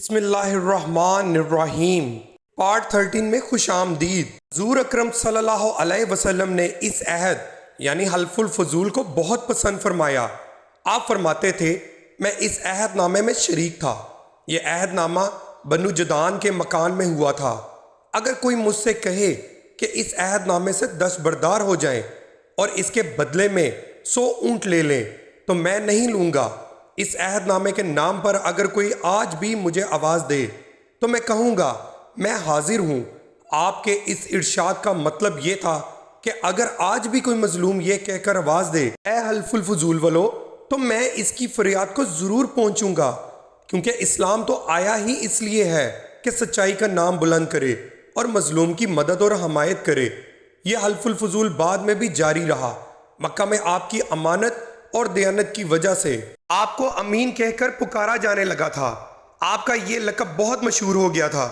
بسم اللہ الرحمن الرحیم پارٹ 13 میں خوش آمدید۔ حضور اکرم صلی اللہ علیہ وسلم نے اس عہد یعنی حلف الفضول کو بہت پسند فرمایا۔ آپ فرماتے تھے میں اس عہد نامے میں شریک تھا۔ یہ عہد نامہ بنو جدان کے مکان میں ہوا تھا۔ اگر کوئی مجھ سے کہے کہ اس عہد نامے سے دستبردار ہو جائیں اور اس کے بدلے میں 100 اونٹ لے لیں تو میں نہیں لوں گا۔ اس عہد نامے کے نام پر اگر کوئی آج بھی مجھے آواز دے تو میں کہوں گا میں حاضر ہوں۔ آپ کے اس ارشاد کا مطلب یہ تھا کہ اگر آج بھی کوئی مظلوم یہ کہہ کر آواز دے اے حلف الفضول والو تو میں اس کی فریاد کو ضرور پہنچوں گا، کیونکہ اسلام تو آیا ہی اس لیے ہے کہ سچائی کا نام بلند کرے اور مظلوم کی مدد اور حمایت کرے۔ یہ حلف الفضول بعد میں بھی جاری رہا۔ مکہ میں آپ کی امانت اور دیانت کی وجہ سے آپ کو امین کہہ کر پکارا جانے لگا تھا۔ آپ کا یہ لقب بہت مشہور ہو گیا تھا۔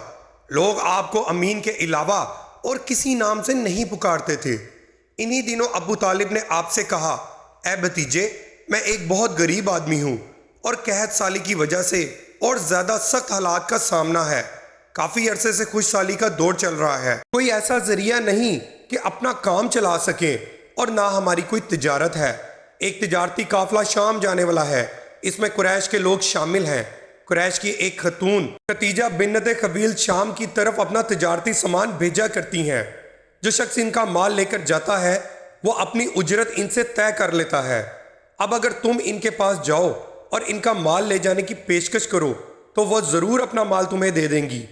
لوگ آپ کو امین کے علاوہ اور کسی نام سے نہیں پکارتے تھے۔ انہی دنوں ابو طالب نے آپ سے کہا اے بھتیجے، میں ایک بہت غریب آدمی ہوں اور قحط سالی کی وجہ سے اور زیادہ سخت حالات کا سامنا ہے۔ کافی عرصے سے خوش سالی کا دور چل رہا ہے۔ کوئی ایسا ذریعہ نہیں کہ اپنا کام چلا سکیں اور نہ ہماری کوئی تجارت ہے۔ ایک تجارتی قافلہ شام جانے والا ہے، اس میں قریش کے لوگ شامل ہیں۔ قریش کی ایک خاتون خدیجہ بنت خویلد شام کی طرف اپنا تجارتی سامان بھیجا کرتی ہیں۔ جو شخص ان کا مال لے کر جاتا ہے وہ اپنی اجرت ان سے طے کر لیتا ہے۔ اب اگر تم ان کے پاس جاؤ اور ان کا مال لے جانے کی پیشکش کرو تو وہ ضرور اپنا مال تمہیں دے دیں گی،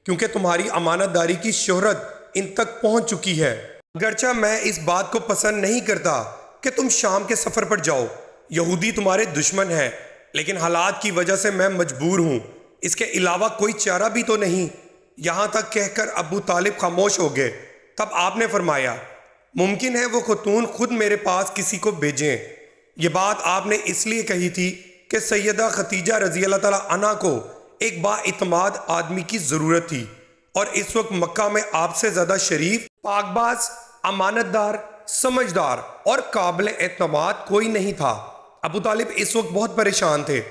کیونکہ تمہاری امانت داری کی شہرت ان تک پہنچ چکی ہے۔ اگرچہ میں اس بات کو پسند نہیں کرتا کہ تم شام کے سفر پر جاؤ، یہودی تمہارے دشمن ہیں، لیکن حالات کی وجہ سے میں مجبور ہوں، اس کے علاوہ کوئی چارہ بھی تو نہیں۔ یہاں تک کہہ کر ابو طالب خاموش ہو گئے۔ تب آپ نے فرمایا ممکن ہے وہ خاتون خود میرے پاس کسی کو بھیجیں۔ یہ بات آپ نے اس لیے کہی تھی کہ سیدہ خدیجہ رضی اللہ تعالیٰ عنہا کو ایک با اعتماد آدمی کی ضرورت تھی، اور اس وقت مکہ میں آپ سے زیادہ شریف، پاک باز، امانت دار، سمجھدار اور قابل اعتماد کوئی نہیں تھا۔ ابو طالب اس وقت بہت پریشان تھے۔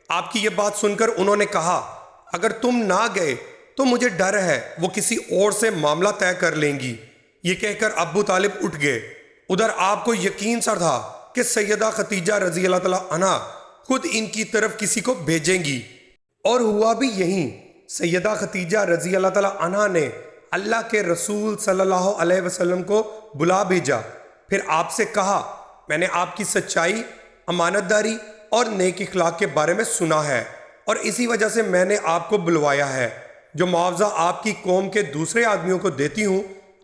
آپ کی یہ بات سن کر انہوں نے کہا اگر تم نہ گئے تو مجھے ڈر ہے وہ کسی اور سے معاملہ طے کر لیں گی۔ یہ کہہ کر ابو طالب اٹھ گئے۔ ادھر آپ کو یقین سا تھا کہ سیدہ خدیجہ رضی اللہ تعالیٰ عنہا خود ان کی طرف کسی کو بھیجیں گی، اور ہوا بھی یہی۔ سیدہ خدیجہ رضی اللہ تعالیٰ عنہا نے اللہ کے رسول صلی اللہ علیہ وسلم کو بلا بھیجا، پھر آپ سے کہا میں نے آپ کی سچائی، امانت داری اور نیک اخلاق کے بارے میں سنا ہے، اور اسی وجہ سے میں نے آپ کو بلوایا ہے۔ جو معاوضہ آپ کی قوم کے دوسرے آدمیوں کو دیتی ہوں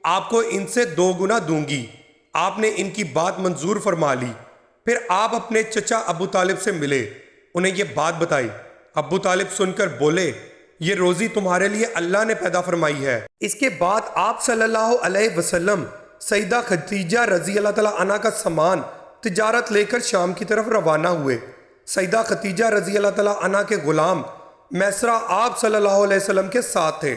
آپ کو ان سے 2 گنا دوں گی۔ آپ نے ان کی بات منظور فرما لی۔ پھر آپ اپنے چچا ابو طالب سے ملے، انہیں یہ بات بتائی۔ ابو طالب سن کر بولے یہ روزی تمہارے لیے اللہ نے پیدا فرمائی ہے۔ اس کے بعد آپ صلی اللہ علیہ وسلم سیدہ خدیجہ رضی اللہ تعالیٰ عنہا کا سامان تجارت لے کر شام کی طرف روانہ ہوئے۔ سیدہ خدیجہ رضی اللہ تعالیٰ عنہا کے غلام میسرہ آپ صلی اللہ علیہ وسلم کے ساتھ تھے۔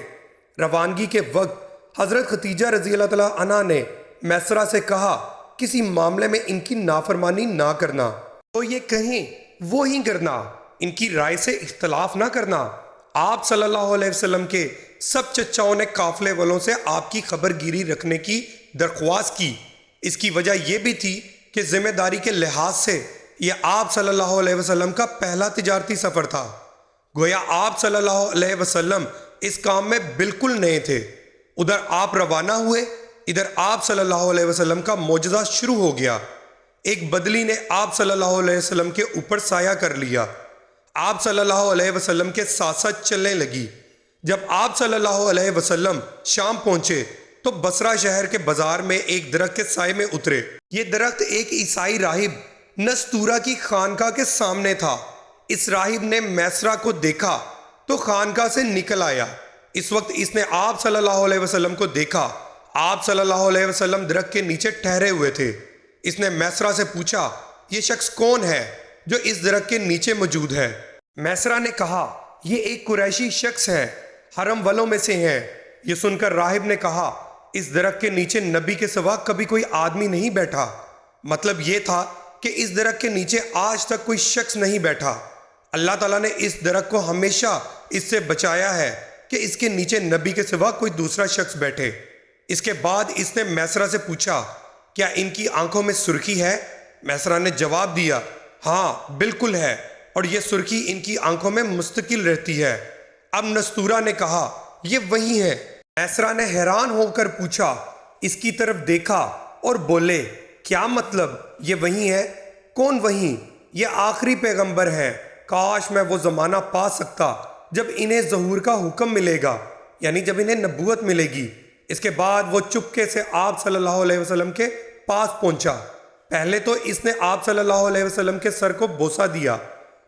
روانگی کے وقت حضرت خدیجہ رضی اللہ تعالیٰ عنہا نے میسرہ سے کہا کسی معاملے میں ان کی نافرمانی نہ کرنا، تو یہ کہیں وہ ہی کرنا، ان کی رائے سے اختلاف نہ کرنا۔ آپ صلی اللہ علیہ وسلم کے سب چچاؤں نے قافلے والوں سے آپ کی خبر گیری رکھنے کی درخواست کی۔ اس کی وجہ یہ بھی تھی کہ ذمہ داری کے لحاظ سے یہ آپ صلی اللہ علیہ وسلم کا پہلا تجارتی سفر تھا۔ گویا آپ صلی اللہ علیہ وسلم اس کام میں بالکل نئے تھے۔ ادھر آپ روانہ ہوئے، ادھر آپ صلی اللہ علیہ وسلم کا معجزہ شروع ہو گیا۔ ایک بدلی نے آپ صلی اللہ علیہ وسلم کے اوپر سایہ کر لیا۔ آپ صلی اللہ علیہ وسلم کے ساتھ ساتھ چلنے لگی۔ جب آپ صلی اللہ علیہ وسلم شام پہنچے تو بصرہ شہر کے بازار میں ایک درخت کے سائے میں اترے۔ یہ درخت ایک عیسائی راہب نستورہ کی خانقاہ کے سامنے تھا۔ اس راہب نے میسرہ کو دیکھا تو خانقاہ سے نکل آیا۔ اس وقت اس نے آپ صلی اللہ علیہ وسلم کو دیکھا۔ آپ صلی اللہ علیہ وسلم درخت کے نیچے ٹھہرے ہوئے تھے۔ اس نے میسرہ سے پوچھا یہ شخص کون ہے جو اس درخت کے نیچے موجود ہے؟ میسرہ نے کہا یہ ایک قریشی شخص ہے، حرم والوں میں سے ہیں۔ یہ سن کر راہب نے کہا اس درخت کے نیچے نبی کے سوا کبھی کوئی آدمی نہیں بیٹھا۔ مطلب یہ تھا کہ اس درخت کے نیچے آج تک کوئی شخص نہیں بیٹھا۔ اللہ تعالیٰ نے اس درخت کو ہمیشہ اس سے بچایا ہے کہ اس کے نیچے نبی کے سوا کوئی دوسرا شخص بیٹھے۔ اس کے بعد اس نے میسرہ سے پوچھا کیا ان کی آنکھوں میں سرخی ہے؟ میسرہ نے جواب دیا ہاں بالکل ہے، اور یہ سرخی ان کی آنکھوں میں مستقل رہتی ہے۔ اب نستورہ نے کہا یہ وہی ہے۔ میسرہ نے حیران ہو کر پوچھا، اس کی طرف دیکھا اور بولے کیا مطلب یہ وہی ہے؟ کون وہی؟ یہ آخری پیغمبر ہے، کاش میں وہ زمانہ پا سکتا جب انہیں ظہور کا حکم ملے گا، یعنی جب انہیں نبوت ملے گی۔ اس کے بعد وہ چپکے سے آپ صلی اللہ علیہ وسلم کے پاس پہنچا۔ پہلے تو اس نے آپ صلی اللہ علیہ وسلم کے سر کو بوسہ دیا،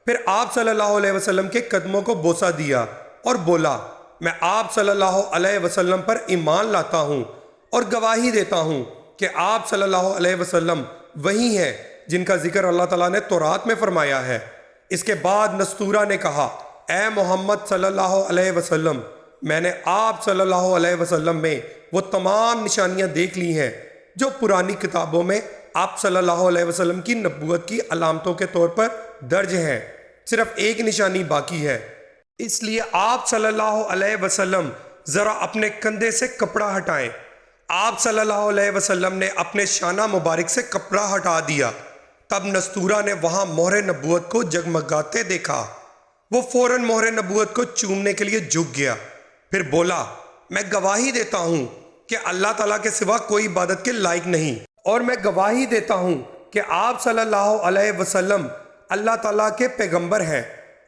پھر آپ صلی اللہ علیہ وسلم کے قدموں کو بوسہ دیا اور بولا میں آپ صلی اللہ علیہ وسلم پر ایمان لاتا ہوں اور گواہی دیتا ہوں کہ آپ صلی اللہ علیہ وسلم وہی ہیں جن کا ذکر اللہ تعالیٰ نے تورات میں فرمایا ہے۔ اس کے بعد نستورہ نے کہا اے محمد صلی اللہ علیہ وسلم، میں نے آپ صلی اللہ علیہ وسلم میں وہ تمام نشانیاں دیکھ لی ہیں جو پرانی کتابوں میں آپ صلی اللہ علیہ وسلم کی نبوت کی علامتوں کے طور پر درج ہیں، صرف ایک نشانی باقی ہے۔ اس لیے آپ صلی اللہ علیہ وسلم ذرا اپنے کندھے سے کپڑا ہٹائیں۔ آپ صلی اللہ علیہ وسلم نے اپنے شانہ مبارک سے کپڑا ہٹا دیا۔ تب نستورہ نے وہاں مہر نبوت کو جگمگاتے دیکھا۔ وہ فوراً مہر نبوت کو چومنے کے لیے جھک گیا، پھر بولا میں گواہی دیتا ہوں کہ اللہ تعالیٰ کے سوا کوئی عبادت کے لائق نہیں، اور میں گواہی دیتا ہوں کہ آپ صلی اللہ علیہ وسلم اللہ تعالیٰ کے پیغمبر ہیں۔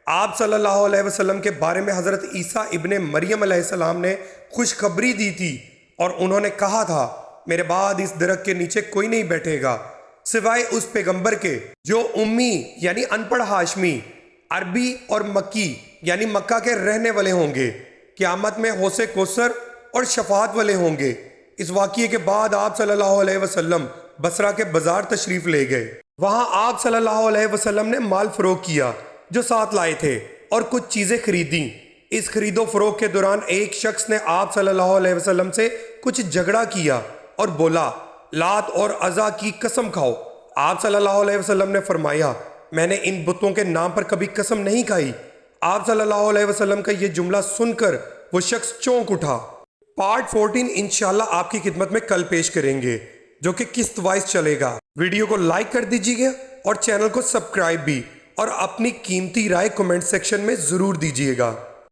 آپ صلی اللہ علیہ وسلم کے بارے میں حضرت عیسیٰ ابن مریم علیہ السلام نے خوشخبری دی تھی، اور انہوں نے کہا تھا میرے بعد اس درخت کے نیچے کوئی نہیں بیٹھے گا سوائے اس پیغمبر کے جو امی یعنی ان پڑھ ہاشمی، عربی اور مکی یعنی مکہ کے رہنے والے ہوں گے، قیامت میں حوض کوثر اور شفاعت والے ہوں گے۔ اس واقعے کے بعد آپ صلی اللہ علیہ وسلم بصرہ کے بازار تشریف لے گئے۔ وہاں آپ صلی اللہ علیہ وسلم نے مال فروخت کیا جو ساتھ لائے تھے اور کچھ چیزیں خریدیں۔ اس خرید و فروخت کے دوران ایک شخص نے آپ صلی اللہ علیہ وسلم سے کچھ جھگڑا کیا اور بولا لات اور عزا کی قسم کھاؤ۔ آپ صلی اللہ علیہ وسلم نے فرمایا میں نے ان بتوں کے نام پر کبھی قسم نہیں کھائی۔ آپ صلی اللہ علیہ وسلم کا یہ جملہ سن کر وہ شخص چونک اٹھا۔ پارٹ 14 انشاءاللہ آپ کی خدمت میں کل پیش کریں گے، جو کہ قسط وائز چلے گا۔ ویڈیو کو لائک کر دیجیے گا اور چینل کو سبسکرائب بھی، اور اپنی قیمتی رائے کمنٹ سیکشن میں ضرور دیجیے گا۔